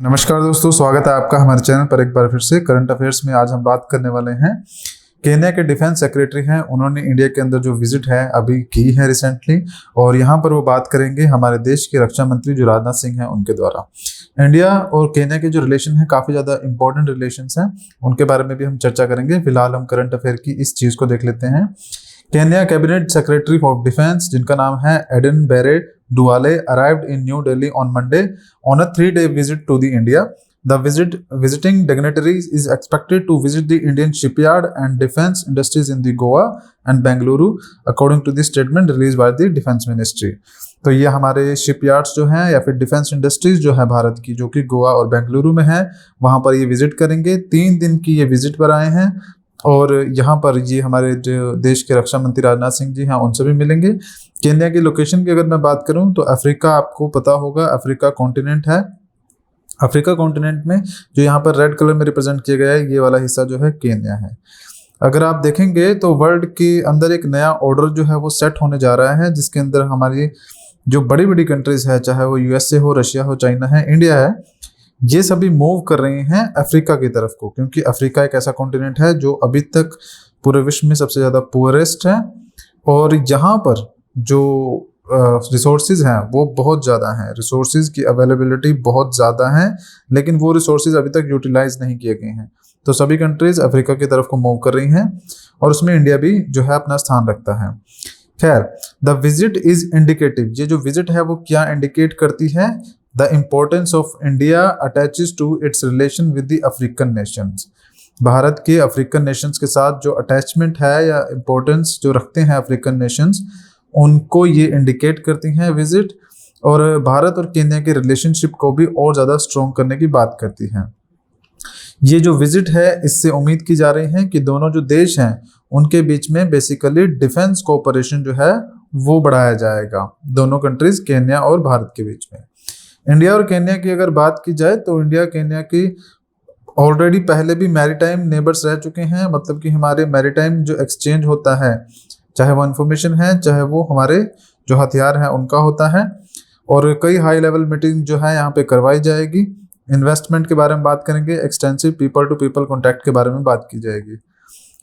नमस्कार दोस्तों, स्वागत है आपका हमारे चैनल पर एक बार फिर से। करंट अफेयर्स में आज हम बात करने वाले हैं केन्या के डिफेंस सेक्रेटरी हैं, उन्होंने इंडिया के अंदर जो विजिट है अभी की है रिसेंटली, और यहाँ पर वो बात करेंगे हमारे देश के रक्षा मंत्री जो राजनाथ सिंह हैं उनके द्वारा। इंडिया और केन्या के जो रिलेशन है काफ़ी ज़्यादा इंपॉर्टेंट रिलेशंस हैं, उनके बारे में भी हम चर्चा करेंगे। फिलहाल हम करंट अफेयर की इस चीज़ को देख लेते हैं। Kenya cabinet secretary of defence, जिनका नाम है एडन बेरे डुआले, arrived in New Delhi on Monday on a 3-day visit to the India. The visiting dignitary is expected to visit the Indian shipyard and defense industries in the Goa and Bengaluru, according to the statement released by the Defense Ministry. तो ये हमारे shipyards जो हैं या फिर defence industries जो है भारत की, जो कि गोवा और बेंगलुरु में है, वहाँ पर ये विजिट करेंगे। 3 दिन की ये विजिट पर आए हैं और यहाँ पर ये हमारे जो देश के रक्षा मंत्री राजनाथ सिंह जी हैं उनसे भी मिलेंगे। केन्या की लोकेशन की अगर मैं बात करूँ तो अफ्रीका, आपको पता होगा अफ्रीका कॉन्टिनेंट है। अफ्रीका कॉन्टिनेंट में जो यहाँ पर रेड कलर में रिप्रेजेंट किया गया है, ये वाला हिस्सा जो है केन्या है। अगर आप देखेंगे तो वर्ल्ड के अंदर एक नया ऑर्डर जो है वो सेट होने जा रहा है, जिसके अंदर हमारी जो बड़ी बड़ी कंट्रीज है, चाहे वो यूएसए हो, रशिया हो, चाइना है, इंडिया है, ये सभी मूव कर रहे हैं अफ्रीका की तरफ को, क्योंकि अफ्रीका एक ऐसा कॉन्टिनेंट है जो अभी तक पूरे विश्व में सबसे ज़्यादा पुअरेस्ट है और यहाँ पर जो रिसोर्सेज हैं वो बहुत ज़्यादा हैं, रिसोर्सेज की अवेलेबिलिटी बहुत ज़्यादा है, लेकिन वो रिसोर्सेज अभी तक यूटिलाइज नहीं किए गए हैं। तो सभी कंट्रीज अफ्रीका की तरफ को मूव कर रही हैं और उसमें इंडिया भी जो है अपना स्थान रखता है। खैर, द विजिट इज इंडिकेटिव, ये जो विजिट है वो क्या इंडिकेट करती है? The importance of India attaches to its relation with the African nations. Bharat के अफ्रीकन नेशंस के साथ जो अटैचमेंट है या इम्पोर्टेंस जो रखते हैं अफ्रीकन नेशंस, उनको ये इंडिकेट करती हैं विजिट, और भारत और केन्या के रिलेशनशिप को भी और ज़्यादा स्ट्रॉन्ग करने की बात करती हैं। ये जो विजिट है इससे उम्मीद की जा रही है कि दोनों जो देश हैं उनके बीच में बेसिकली डिफेंस कोऑपरेशन जो है वो बढ़ाया जाएगा, दोनों कंट्रीज केन्या और भारत के बीच में। इंडिया और केन्या की अगर बात की जाए तो इंडिया केन्या की ऑलरेडी पहले भी मैरीटाइम नेबर्स रह चुके हैं, मतलब कि हमारे मैरीटाइम जो एक्सचेंज होता है, चाहे वो इन्फॉर्मेशन है, चाहे वो हमारे जो हथियार हैं उनका होता है, और कई हाई लेवल मीटिंग जो है यहाँ पे करवाई जाएगी। इन्वेस्टमेंट के बारे में बात करेंगे, extensive people to people contact के बारे में बात की जाएगी।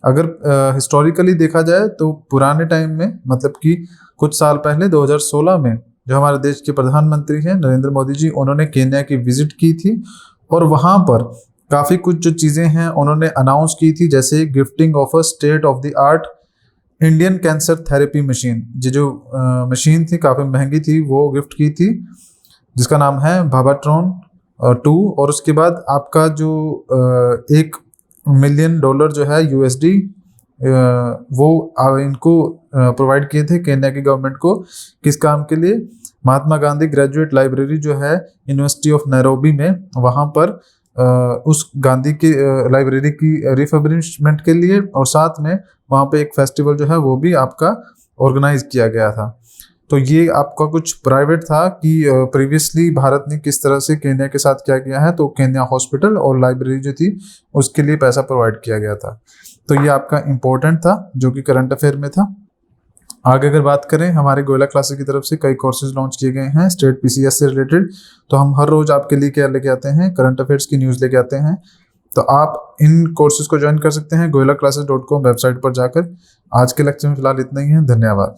अगर हिस्टोरिकली देखा जाए तो पुराने टाइम में, मतलब कि कुछ साल पहले 2016 में जो हमारे देश के प्रधानमंत्री हैं नरेंद्र मोदी जी, उन्होंने केन्या की विजिट की थी और वहाँ पर काफ़ी कुछ जो चीज़ें हैं उन्होंने अनाउंस की थी, जैसे gifting of a state of the art Indian cancer therapy machine. ये जो मशीन थी काफ़ी महंगी थी, वो गिफ्ट की थी, जिसका नाम है भाबाट्रॉन 2, और उसके बाद आपका जो $1 मिलियन जो है यूएसडी वो इनको प्रोवाइड किए थे केन्या की गवर्नमेंट को। किस काम के लिए? महात्मा गांधी ग्रेजुएट लाइब्रेरी जो है यूनिवर्सिटी ऑफ नैरोबी में, वहाँ पर उस गांधी की लाइब्रेरी की रिफर्बिशमेंट के लिए, और साथ में वहाँ पे एक फेस्टिवल जो है वो भी आपका ऑर्गेनाइज किया गया था। तो ये आपका कुछ प्राइवेट था कि प्रीवियसली भारत ने किस तरह से केन्या के साथ क्या किया है, तो केन्या हॉस्पिटल और लाइब्रेरी जो थी उसके लिए पैसा प्रोवाइड किया गया था। तो ये आपका इम्पोर्टेंट था जो कि करंट अफेयर में था। आगे अगर बात करें, हमारे गोयला क्लासेस की तरफ से कई कोर्सेज लॉन्च किए गए हैं स्टेट पीसीएस से रिलेटेड। तो हम हर रोज आपके लिए क्या लेके आते हैं? करंट अफेयर्स की न्यूज़ लेके आते हैं। तो आप इन कोर्सेज को ज्वाइन कर सकते हैं goyalaclasses.com वेबसाइट पर जाकर। आज के लेक्चर में फिलहाल इतना ही है, धन्यवाद।